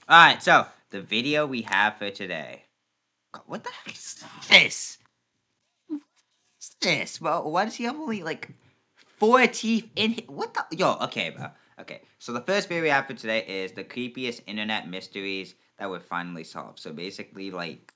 Alright, so the video we have for today. God, what the heck is this? What's this? Well, why does he have only like 4 teeth in his, what the yo, okay, bro. Okay. So the first video we have for today is the creepiest internet mysteries that were finally solved. So basically like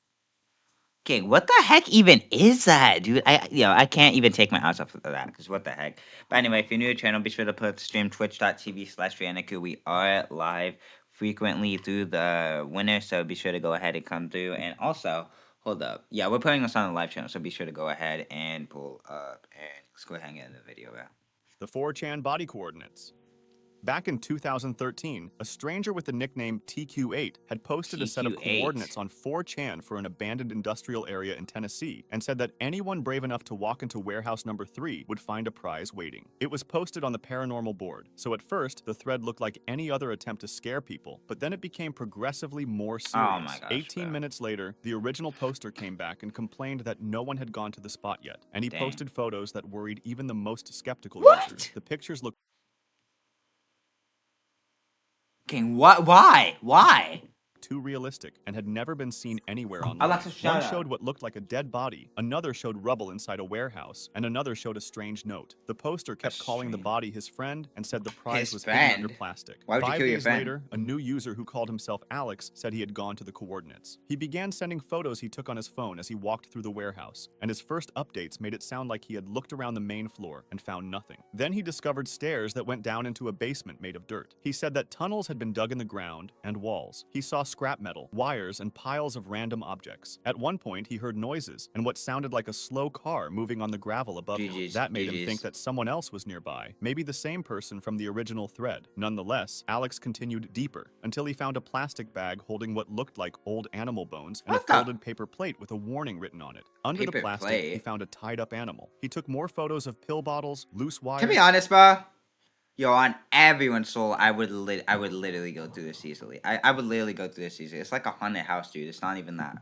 okay, what the heck even is that, dude? I can't even take my eyes off of that because what the heck. But anyway, if you're new to the channel, be sure to put the stream twitch.tv/Rianiku. We are live frequently through the winter, so be sure to go ahead and come through. And also, hold up. Yeah, we're putting this on the live channel, so be sure to go ahead and pull up and let's go ahead and get in the video, bro. The 4chan body coordinates. Back in 2013, a stranger with the nickname TQ8 had posted a set of TQ8. coordinates on 4chan for an abandoned industrial area in Tennessee and said that anyone brave enough to walk into warehouse number 3 would find a prize waiting. It was posted on the paranormal board, so at first the thread looked like any other attempt to scare people, but then it became progressively more serious. Oh my gosh, 18 bro. minutes later, the original poster came back and complained that no one had gone to the spot yet, and he Dang. posted photos that worried even the most skeptical What? users. The pictures looked What? Why? too realistic and had never been seen anywhere online. Alexa, shut One up. showed what looked like a dead body, another showed rubble inside a warehouse, and another showed a strange note. The poster kept calling the body his friend and said the prize His was hidden under friend? plastic. Why would you 5 kill your days friend? later, a new user who called himself Alex said he had gone to the coordinates. He began sending photos he took on his phone as he walked through the warehouse, and his first updates made it sound like he had looked around the main floor and found nothing. Then he discovered stairs that went down into a basement made of dirt. He said that tunnels had been dug in the ground and walls. He saw scrap metal, wires, and piles of random objects. At one point, he heard noises and what sounded like a slow car moving on the gravel above him. That made him think that someone else was nearby, maybe the same person from the original thread. Nonetheless, Alex continued deeper until he found a plastic bag holding what looked like old animal bones and a folded paper plate with a warning written on it. Under the plastic, he found a tied-up animal. He took more photos of pill bottles, loose wires. To be honest, bro, yo, on everyone's soul, I would literally go through this easily. I would literally go through this easily. It's like a haunted house, dude. It's not even that.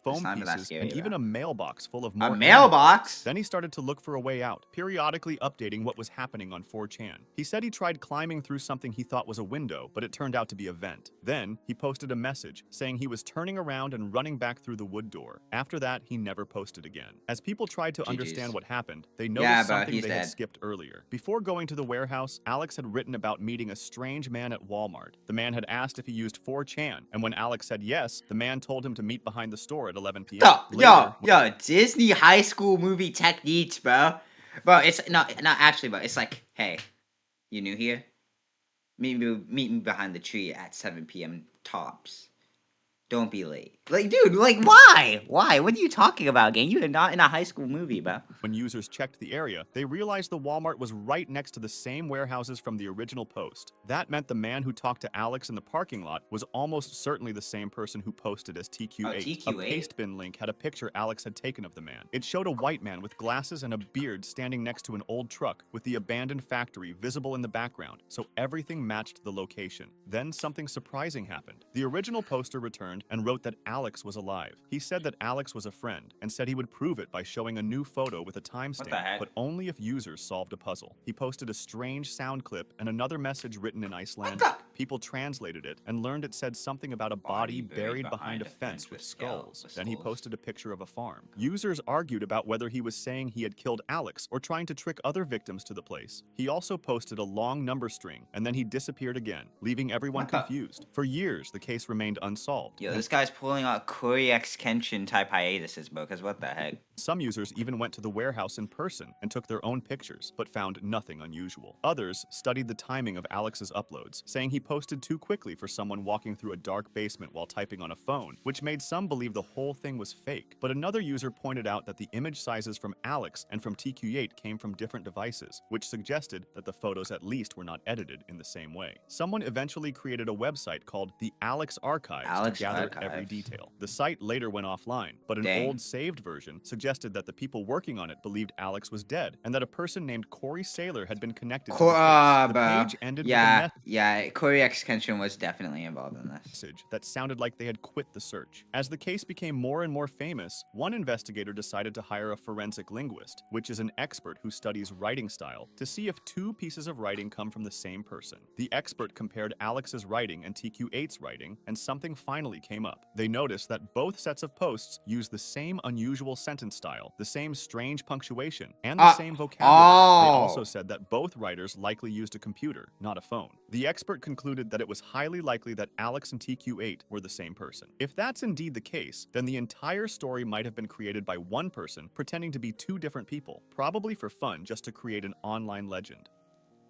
Foam pieces, scary, and even a mailbox full of more A animal mailbox? parts. Then he started to look for a way out, periodically updating what was happening on 4chan. He said he tried climbing through something he thought was a window, but it turned out to be a vent. Then, he posted a message saying he was turning around and running back through the wood door. After that, he never posted again. As people tried to understand what happened, they noticed something they had skipped earlier. Before going to the warehouse, Alex had written about meeting a strange man at Walmart. The man had asked if he used 4chan, and when Alex said yes, the man told him to meet behind the store at 11 p.m. Yo, Disney high school movie techniques, bro. Bro, it's not actually, bro. It's like, hey, you new here? Meet me behind the tree at 7 p.m. tops. Don't be late. Like, dude, like, why? Why? What are you talking about, gang? You are not in a high school movie, bro. When users checked the area, they realized the Walmart was right next to the same warehouses from the original post. That meant the man who talked to Alex in the parking lot was almost certainly the same person who posted as TQ8. A paste bin link had a picture Alex had taken of the man. It showed a white man with glasses and a beard standing next to an old truck with the abandoned factory visible in the background, so everything matched the location. Then something surprising happened. The original poster returned and wrote that Alex was alive. He said that Alex was a friend and said he would prove it by showing a new photo with a timestamp, but only if users solved a puzzle. He posted a strange sound clip and another message written in Icelandic. People translated it and learned it said something about a body buried behind a fence with skulls. Then he posted a picture of a farm. Users argued about whether he was saying he had killed Alex or trying to trick other victims to the place. He also posted a long number string and then he disappeared again, leaving everyone confused. For years, the case remained unsolved. Yo, this guy's pulling out Corey X Kenshin type hiatuses, bro, because what the heck? Some users even went to the warehouse in person and took their own pictures, but found nothing unusual. Others studied the timing of Alex's uploads, saying he posted too quickly for someone walking through a dark basement while typing on a phone, which made some believe the whole thing was fake. But another user pointed out that the image sizes from Alex and from TQ8 came from different devices, which suggested that the photos at least were not edited in the same way. Someone eventually created a website called the Alex Archives to gather every detail. The site later went offline, but an old saved version suggested that the people working on it believed Alex was dead and that a person named Corey Saylor had been connected to the case. The page ended with a message. Yeah, Corey Corey X. Kenshin was definitely involved in this. Message that sounded like they had quit the search. As the case became more and more famous, one investigator decided to hire a forensic linguist, which is an expert who studies writing style, to see if two pieces of writing come from the same person. The expert compared Alex's writing and TQ8's writing, and something finally came up. They noticed that both sets of posts use the same unusual sentence style, the same strange punctuation, and the same vocabulary. They also said that both writers likely used a computer, not a phone. The expert concluded that it was highly likely that Alex and TQ8 were the same person. If that's indeed the case, then the entire story might have been created by one person pretending to be two different people, probably for fun just to create an online legend.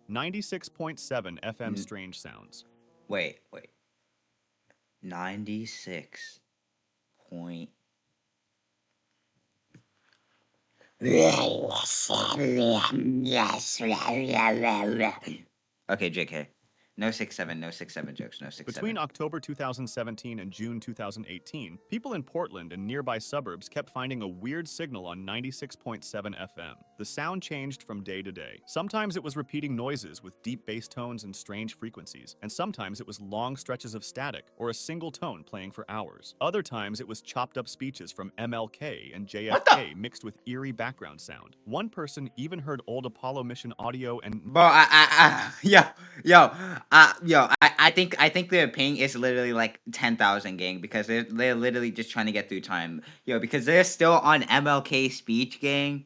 96.7 FM Strange Sounds. Wait. 96 point. Okay, JK. No 67 jokes, no 67. Between October 2017 and June 2018, people in Portland and nearby suburbs kept finding a weird signal on 96.7 FM. The sound changed from day to day. Sometimes it was repeating noises with deep bass tones and strange frequencies, and sometimes it was long stretches of static or a single tone playing for hours. Other times it was chopped up speeches from MLK and JFK mixed with eerie background sound. One person even heard old Apollo mission audio and... Bro, I think their ping is literally like 10,000 gang, because they're literally just trying to get through time. Because they're still on MLK speech, gang.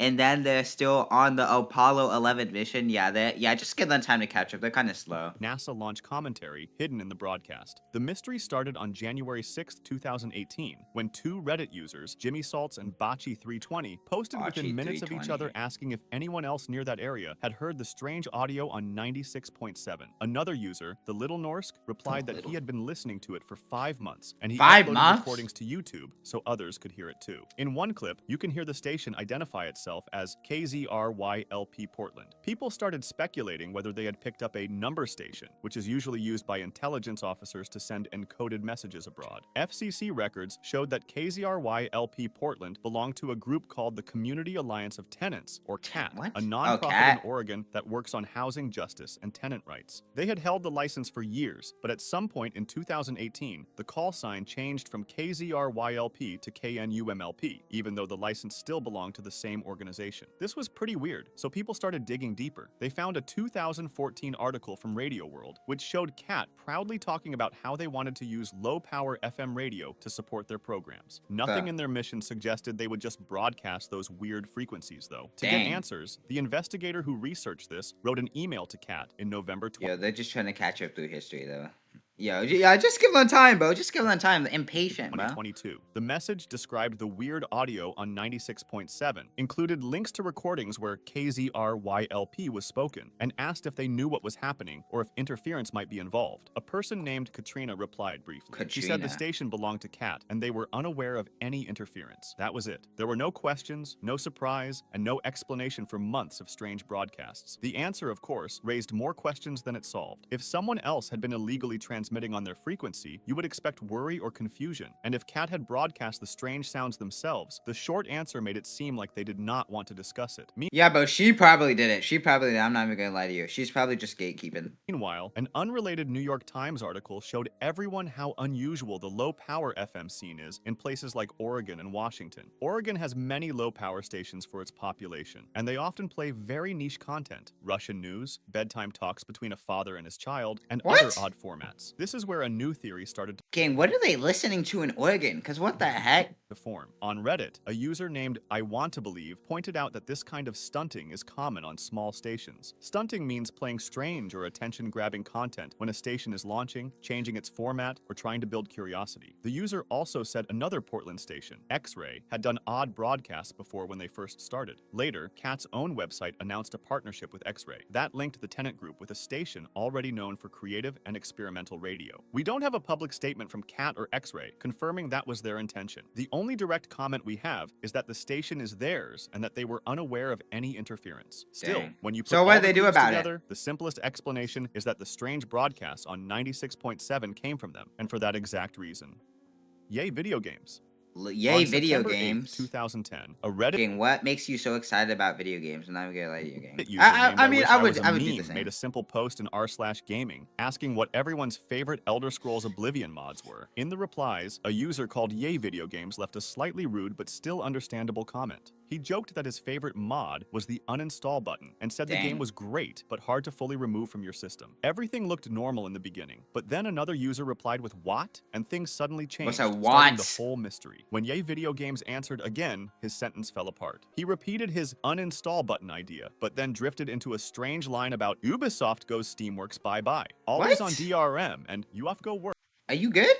And then they're still on the Apollo 11 mission. Just give them time to catch up. They're kind of slow. NASA launch commentary hidden in the broadcast. The mystery started on January 6, 2018, when two Reddit users, Jimmy Salts and Bachi320, posted within minutes of each other asking if anyone else near that area had heard the strange audio on 96.7. Another user, the Little Norsk, replied that he had been listening to it for 5 months, and he uploaded recordings to YouTube so others could hear it too. In one clip, you can hear the station identify itself as KZRYLP Portland. People started speculating whether they had picked up a number station, which is usually used by intelligence officers to send encoded messages abroad. FCC records showed that KZRYLP Portland belonged to a group called the Community Alliance of Tenants, or CAT, a nonprofit in Oregon that works on housing justice and tenant rights. They had held the license for years, but at some point in 2018, the call sign changed from KZRYLP to KNUMLP, even though the license still belonged to the same organization. This was pretty weird, so people started digging deeper. They found a 2014 article from Radio World, which showed CAT proudly talking about how they wanted to use low-power FM radio to support their programs. Nothing in their mission suggested they would just broadcast those weird frequencies, though. To get answers, the investigator who researched this wrote an email to CAT in November 20. They're just trying to catch up through history, though. Just give them time, bro. Just give them time. They're impatient, bro. 2022. The message described the weird audio on 96.7, included links to recordings where KZRYLP was spoken, and asked if they knew what was happening or if interference might be involved. A person named Katrina replied briefly. She said the station belonged to CAT, and they were unaware of any interference. That was it. There were no questions, no surprise, and no explanation for months of strange broadcasts. The answer, of course, raised more questions than it solved. If someone else had been illegally transmitting on their frequency, you would expect worry or confusion. And if CAT had broadcast the strange sounds themselves, the short answer made it seem like they did not want to discuss it. But she probably did it. I'm not even gonna lie to you. She's probably just gatekeeping. Meanwhile, an unrelated New York Times article showed everyone how unusual the low-power FM scene is in places like Oregon and Washington. Oregon has many low-power stations for its population, and they often play very niche content. Russian news, bedtime talks between a father and his child, and other odd formats. This is where a new theory started to Gang, what are they listening to in Oregon? Because what the heck? form. On Reddit, a user named I Want to Believe pointed out that this kind of stunting is common on small stations. Stunting means playing strange or attention-grabbing content when a station is launching, changing its format, or trying to build curiosity. The user also said another Portland station, X-Ray, had done odd broadcasts before when they first started. Later, CAT's own website announced a partnership with X-Ray. That linked the tenant group with a station already known for creative and experimental radio. We don't have a public statement from CAT or X-Ray confirming that was their intention. The only direct comment we have is that the station is theirs and that they were unaware of any interference. Still, when you put all the clues together, the simplest explanation is that the strange broadcasts on 96.7 came from them, and for that exact reason. Yay, video games. Yay, On video September 8th, games. 2010, a Reddit What makes you so excited about video games? I'm not even gonna lie to you, gang. user named I mean, I was a would do the meme made same. a simple post in r/gaming asking what everyone's favorite Elder Scrolls Oblivion mods were. In the replies, a user called Yay Video Games left a slightly rude but still understandable comment. He joked that his favorite mod was the uninstall button and said the game Dang. was great but hard to fully remove from your system. Everything looked normal in the beginning, but then another user replied with "what?" and things suddenly changed, What's a starting the what? whole mystery. When Yay Video Games answered again, his sentence fell apart. He repeated his uninstall button idea, but then drifted into a strange line about Ubisoft goes Steamworks bye-bye. Always on What? DRM and you off go work. Are you good?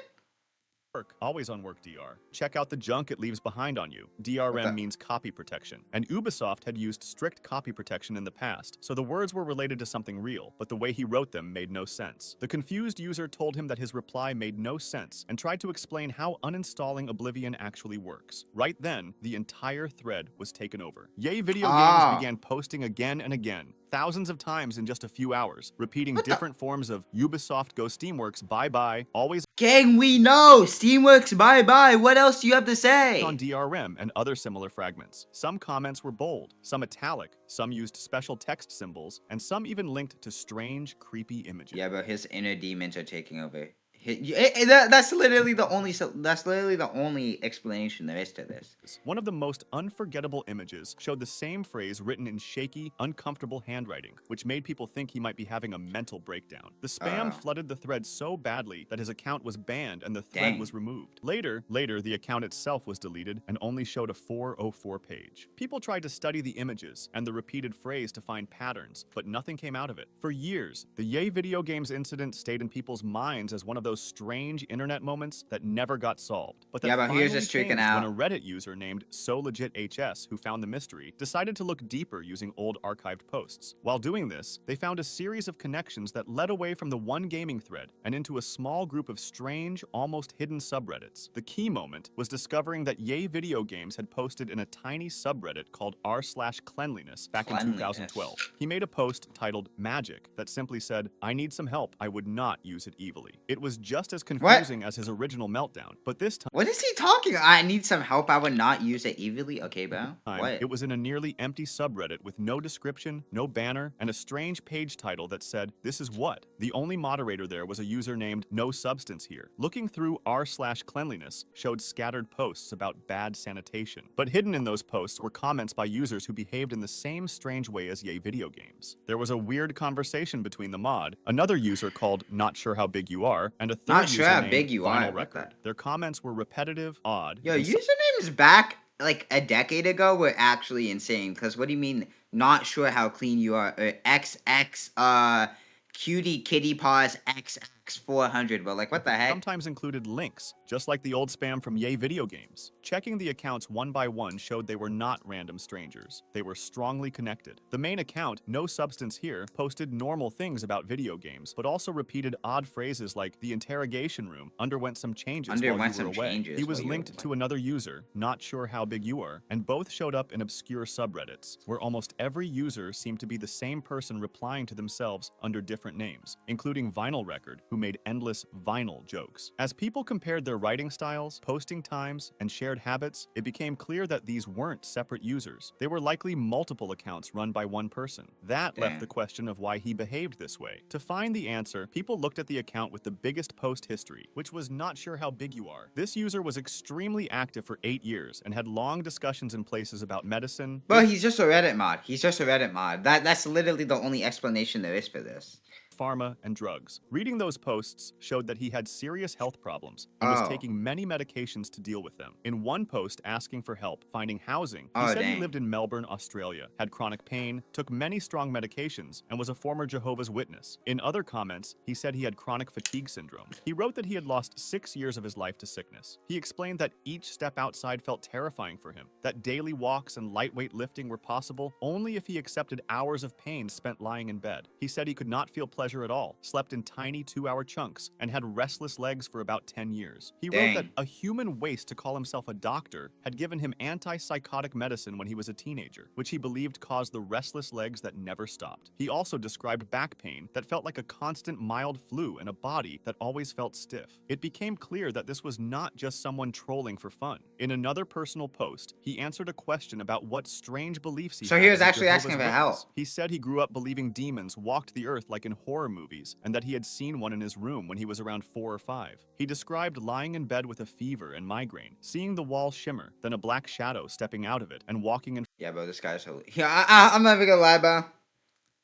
Always on work DR. Check out the junk it leaves behind on you. What DRM the- means copy protection, and Ubisoft had used strict copy protection in the past, so the words were related to something real, but the way he wrote them made no sense. The confused user told him that his reply made no sense and tried to explain how uninstalling Oblivion actually works. Right then, the entire thread was taken over. Yay Video Games began posting again and again, thousands of times in just a few hours, repeating What the- different forms of Ubisoft go Steamworks bye-bye, always Gang, we know! Steamworks, bye-bye! What else do you have to say? on DRM and other similar fragments. Some comments were bold, some italic, some used special text symbols, and some even linked to strange, creepy images. Yeah, but his inner demons are taking over. That's literally the only explanation there is to this. One of the most unforgettable images showed the same phrase written in shaky, uncomfortable handwriting, which made people think he might be having a mental breakdown. The spam flooded the thread so badly that his account was banned and the thread Dang. was removed. Later, the account itself was deleted and only showed a 404 page. People tried to study the images and the repeated phrase to find patterns, but nothing came out of it. For years, the Yay Video Games incident stayed in people's minds as one of those strange internet moments that never got solved. But that Yeah, but here's finally just freaking changed out. when a Reddit user named SoLegitHS, who found the mystery, decided to look deeper using old archived posts. While doing this, they found a series of connections that led away from the one gaming thread and into a small group of strange, almost hidden subreddits. The key moment was discovering that Yay Video Games had posted in a tiny subreddit called r/cleanliness back in 2012. He made a post titled Magic that simply said, "I need some help. I would not use it evilly." It was just as confusing as his original meltdown, but this time What is he talking? I need some help. I would not use it evilly. Okay, bro. What? it was in a nearly empty subreddit with no description, no banner, and a strange page title that said, "This is what?" The only moderator there was a user named No Substance Here. Looking through r/cleanliness showed scattered posts about bad sanitation, but hidden in those posts were comments by users who behaved in the same strange way as Yay Video Games. There was a weird conversation between the mod, another user called Not Sure How Big You Are, and a third Not user sure how named big you are, Vinyl what Record. the- Their comments were repetitive, odd, Yo, and usernames back like a decade ago were actually insane. Because what do you mean, not sure how clean you are? XX, cutie kitty paws XX 400. But like, what the heck? sometimes included links, just like the old spam from Yay Video Games. Checking the accounts one by one showed they were not random strangers. They were strongly connected. The main account, No Substance Here, posted normal things about video games, but also repeated odd phrases like the interrogation room underwent some changes while Underwent you were some away. changes He was while you were linked away. to another user, Not Sure How Big You Are, and both showed up in obscure subreddits, where almost every user seemed to be the same person replying to themselves under different names, including Vinyl Record, who made endless vinyl jokes. As people compared their writing styles, posting times, and shared habits, it became clear that these weren't separate users. They were likely multiple accounts run by one person. That left Damn. the question of why he behaved this way. To find the answer, people looked at the account with the biggest post history, which was Not Sure How Big You Are. This user was extremely active for 8 years and had long discussions in places about medicine. Bro, he's just a Reddit mod. He's just a Reddit mod. That's literally the only explanation there is for this. Pharma, and drugs. Reading those posts showed that he had serious health problems and was Oh. taking many medications to deal with them. In one post asking for help finding housing, he Oh, said he dang. lived in Melbourne, Australia, had chronic pain, took many strong medications, and was a former Jehovah's Witness. In other comments, he said he had chronic fatigue syndrome. He wrote that he had lost 6 years of his life to sickness. He explained that each step outside felt terrifying for him, that daily walks and lightweight lifting were possible only if he accepted hours of pain spent lying in bed. He said he could not feel pleasure pleasure at all, slept in tiny 2-hour chunks, and had restless legs for about 10 years. He wrote Dang. that a human waste to call himself a doctor had given him antipsychotic medicine when he was a teenager, which he believed caused the restless legs that never stopped. He also described back pain that felt like a constant mild flu and a body that always felt stiff. It became clear that this was not just someone trolling for fun. In another personal post, he answered a question about what strange beliefs he So had he was as a actually asking Jehovah's for help. Witness. He said he grew up believing demons walked the earth like in horror movies, and that he had seen one in his room when he was around 4 or 5. He described lying in bed with a fever and migraine, seeing the wall shimmer, then a black shadow stepping out of it, and walking in Yeah, bro, this guy's yeah, I'm not even gonna lie, bro.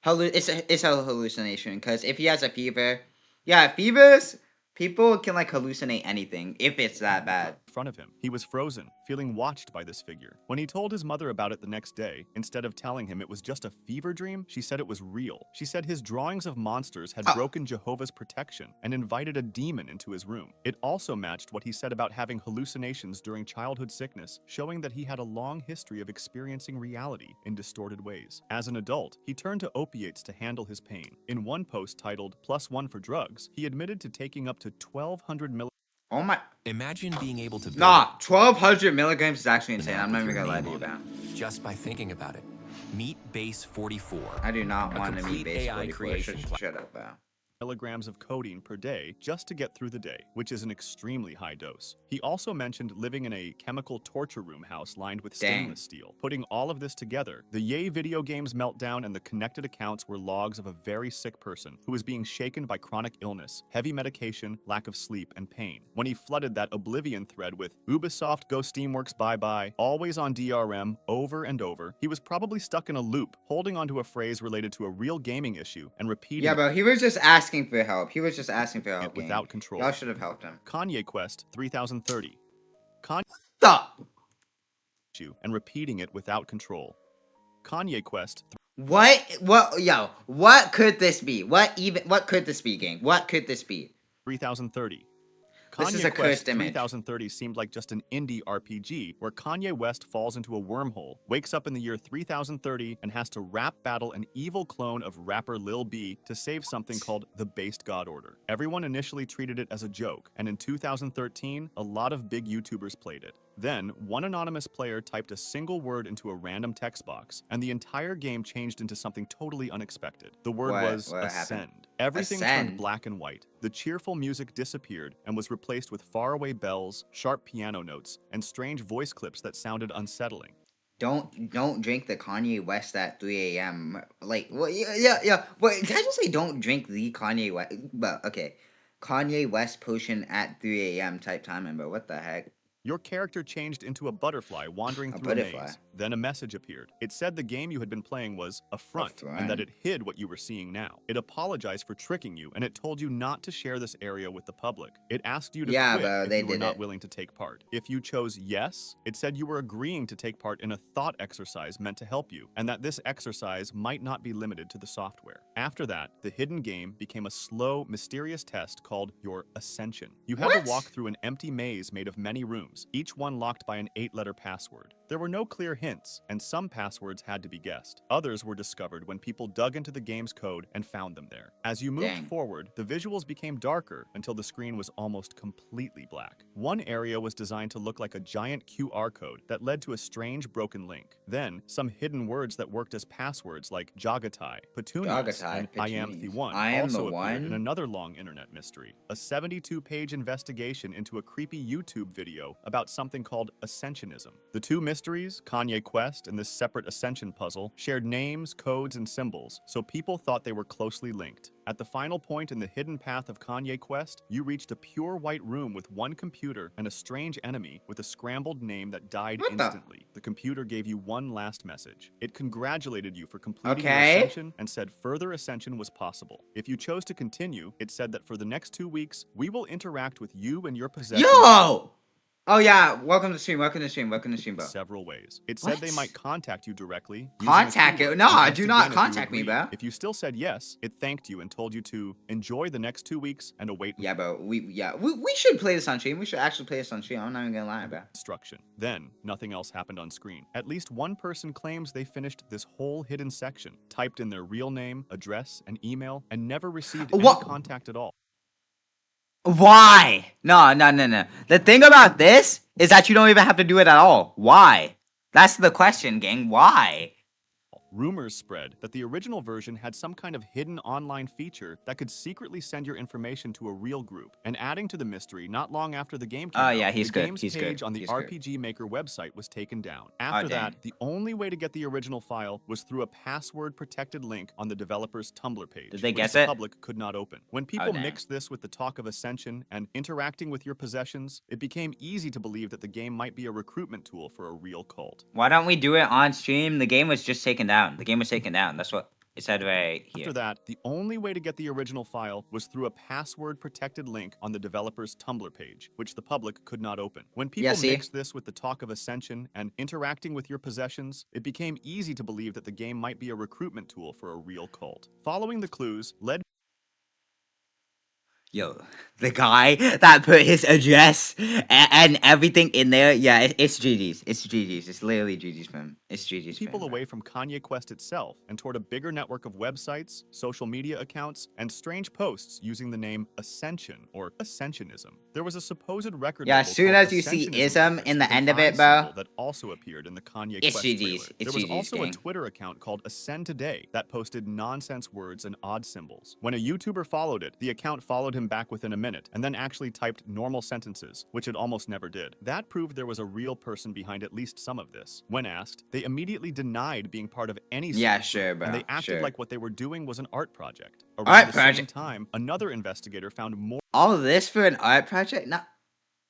It's a hallucination, because if he has a fever, yeah, fevers, people can like hallucinate anything if it's that bad. front of him. He was frozen, feeling watched by this figure. When he told his mother about it the next day, instead of telling him it was just a fever dream, she said it was real. She said his drawings of monsters had broken Jehovah's protection and invited a demon into his room. It also matched what he said about having hallucinations during childhood sickness, showing that he had a long history of experiencing reality in distorted ways. As an adult, he turned to opiates to handle his pain. In one post titled +1 for drugs, he admitted to taking up to 1,200 milligrams. Oh my. Imagine being able to build Nah, 1,200 milligrams is actually insane. an app I'm not with even your gonna lie name to you, on bro. it, just by thinking about it. Meet Base 44. I do not A want to meet complete base AI 44. creation Shut up, bro. Milligrams of codeine per day just to get through the day, which is an extremely high dose. He also mentioned living in a chemical torture room house lined with stainless steel. Putting all of this together, the Yay video games meltdown and the connected accounts were logs of a very sick person who was being shaken by chronic illness, heavy medication, lack of sleep, and pain. When he flooded that Oblivion thread with Ubisoft go Steamworks bye-bye, always on DRM, over and over, he was probably stuck in a loop, holding onto a phrase related to a real gaming issue and repeating Yeah, bro, he was just asking for help. He was just asking for it help. without control. Y'all should have helped him. Kanye Quest 3030. Kanye Stop. you and repeating it without control. Kanye Quest What? What? Yo, what could this be? What could this be, gang? What could this be? 3030. This is Kanye a Quest cursed image. 3030 seemed like just an indie RPG where Kanye West falls into a wormhole, wakes up in the year 3030, and has to rap battle an evil clone of rapper Lil B to save something called the Based God Order. Everyone initially treated it as a joke, and in 2013, a lot of big YouTubers played it. Then, one anonymous player typed a single word into a random text box, and the entire game changed into something totally unexpected. The word was what happened? Ascend. Everything Ascend? turned black and white. The cheerful music disappeared and was replaced with faraway bells, sharp piano notes, and strange voice clips that sounded unsettling. Don't drink the Kanye West at 3 a.m. Like, well, yeah. Wait, can I just say don't drink the Kanye West? But okay, Kanye West potion at 3 a.m. type timing. But what the heck? Your character changed into a butterfly wandering A through a butterfly. maze. Then a message appeared. It said the game you had been playing was a front, and that it hid what you were seeing now. It apologized for tricking you, and it told you not to share this area with the public. It asked you to Yeah, quit bro, if they you were did not it. willing to take part. If you chose yes, it said you were agreeing to take part in a thought exercise meant to help you, and that this exercise might not be limited to the software. After that, the hidden game became a slow, mysterious test called your Ascension. You had What? to walk through an empty maze made of many rooms, each one locked by an 8-letter password. There were no clear hints, and some passwords had to be guessed. Others were discovered when people dug into the game's code and found them there. As you moved Dang. forward, the visuals became darker until the screen was almost completely black. One area was designed to look like a giant QR code that led to a strange broken link. Then, some hidden words that worked as passwords like Jagatai, Petunias, Jagatai, and I am the Petunias. one I am also the appeared in one? another long internet mystery. A 72-page investigation into a creepy YouTube video about something called Ascensionism. The two mysteries, Kanye Quest and this separate Ascension puzzle, shared names, codes, and symbols, so people thought they were closely linked. At the final point in the hidden path of Kanye Quest, you reached a pure white room with one computer and a strange enemy with a scrambled name that died What the- instantly. The computer gave you one last message. It congratulated you for completing your Okay. ascension and said further ascension was possible. If you chose to continue, it said that for the next 2 weeks, we will interact with you and your possessions. Yo! Oh yeah, welcome to stream. Welcome to stream. Welcome to stream, bro. several ways. It said they What? might contact you directly. using a Contact keyword, it? No, and asked do not again if you contact me, agreed. bro. If you still said yes, it thanked you and told you to enjoy the next 2 weeks and await Yeah, bro. We should play this on stream. We should actually play this on stream. I'm not even gonna lie, bro. instruction. Then, nothing else happened on screen. At least one person claims they finished this whole hidden section, typed in their real name, address, and email, and never received any What? contact at all. Why? No. The thing about this is that you don't even have to do it at all. Why? That's the question, gang. Why? Rumors spread that the original version had some kind of hidden online feature that could secretly send your information to a real group. And adding to the mystery, not long after the game came Oh, out, yeah, he's the good. game's He's good. page on the He's good. RPG Maker website was taken down. After dang. that, the only way to get the original file was through a password-protected link on the developer's Tumblr page, Did they which guess the it? public could not open. When people dang. mixed this with the talk of Ascension and interacting with your possessions, it became easy to believe that the game might be a recruitment tool for a real cult. Why don't we do it on stream? The game was just taken down. The game was taken down. That's what it said right here. After that, the only way to get the original file was through a password-protected link on the developer's Tumblr page, which the public could not open. When people see? mixed this with the talk of Ascension and interacting with your possessions, it became easy to believe that the game might be a recruitment tool for a real cult. Following the clues led Yo, the guy that put his address and everything in there, yeah, it's GG's. It's GG's. It's literally GG's, man. It's GG's. people man, away from Kanye Quest itself and toward a bigger network of websites, social media accounts, and strange posts using the name Ascension or Ascensionism. There was a supposed record Yeah, label as soon called as you see Ascensionism ism Records in the with an end of eye it, bro. symbol that also appeared in the Kanye It's Quest GG's. trailer. It's There was GG's, also gang. a Twitter account called Ascend Today that posted nonsense words and odd symbols. When a YouTuber followed it, the account followed him back within a minute and then actually typed normal sentences, which it almost never did. That proved there was a real person behind at least some of this. When asked, they immediately denied being part of any Yeah, subgroup, sure, bro. and they acted Sure. like what they were doing was an art project. Around Art the same project? time, another investigator found more All of this for an art project? No,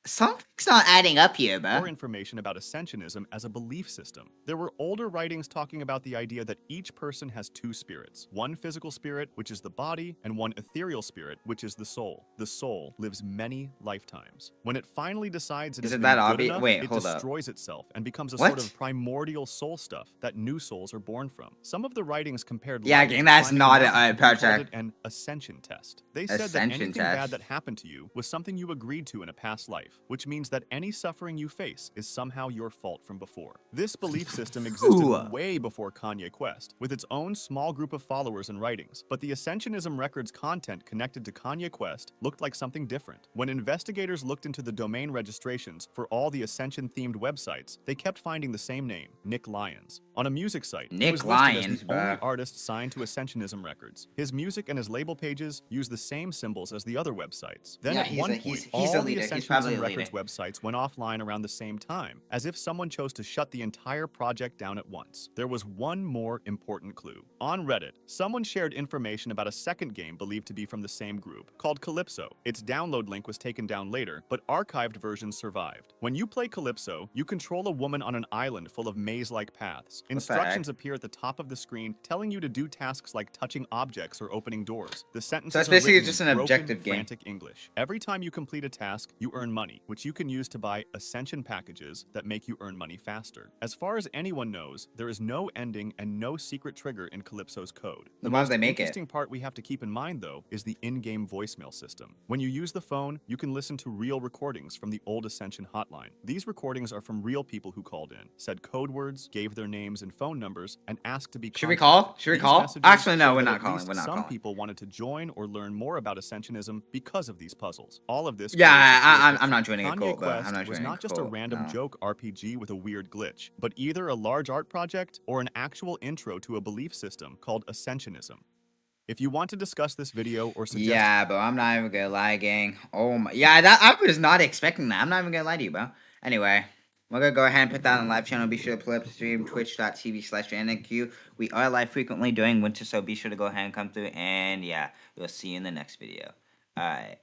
something's not adding up here, bro. information about Ascensionism as a belief system. There were older writings talking about the idea that each person has two spirits, one physical spirit, which is the body, and one ethereal spirit, which is the soul. The soul lives many lifetimes. When it finally decides it Isn't has that been good obvious? enough, Wait, it hold up. destroys itself and becomes a What? sort of primordial soul stuff that new souls are born from. Some of the writings compared Yeah, life gang, to that's climbing a not an mountain art and called project. it an ascension test. They said that Ascension anything test. bad that happened to you was something you agreed to in a past life, which means that any suffering you face is somehow your fault from before. This belief system existed Ooh. way before Kanye Quest, with its own small group of followers and writings, but the Ascensionism Records content connected to Kanye Quest looked like something different. When investigators looked into the domain registrations for all the Ascension-themed websites, they kept finding the same name, Nick Lyons. On a music site, he Nick was listed Lyons, as the only bruh. artist signed to Ascensionism Records. His music and his label pages use the same symbols as the other websites. Then Yeah, at he's one a- point, he's all a the leader. He's probably Ascensionism a Records leader. websites went offline around the same time, as if someone chose to shut the entire project down at once. There was one more important clue. On Reddit, someone shared information about a second game believed to be from the same group, called Calypso. Its download link was taken down later, but archived versions survived. When you play Calypso, you control a woman on an island full of maze-like paths. Instructions appear at the top of the screen telling you to do tasks like touching objects or opening doors. The sentences it's are basically written just in an broken, objective game. frantic English. Every time you complete a task, you earn money, which you can use to buy Ascension packages that make you earn money faster. As far as anyone knows, there is no ending and no secret trigger in Calypso's code. Then why most did they make it? interesting part we have to keep in mind, though, is the in-game voicemail system. When you use the phone, you can listen to real recordings from the old Ascension hotline. These recordings are from real people who called in, said code words, gave their names and phone numbers, and asked to be Should we contacted. call? Should we These call? messages Actually, no, show we're that not at calling. least We're not some calling. people wanted to join or learn more about Ascensionism because of these puzzles. All of this Yeah, creates a clear I'm picture. not joining a Kanye cult, bro. I'm Quest not was joining a not just a cult, random no. joke RPG with a weird glitch, but either a large art project or an actual intro to a belief system called Ascensionism. If you want to discuss this video or suggest Yeah, bro, I'm not even gonna lie, gang. Oh my, yeah, that I was not expecting that. I'm not even gonna lie to you, bro. Anyway, we're gonna go ahead and put that on the live channel. Be sure to pull up the stream, twitch.tv/JNQ. We are live frequently during winter, so be sure to go ahead and come through. And yeah, we'll see you in the next video. Alright.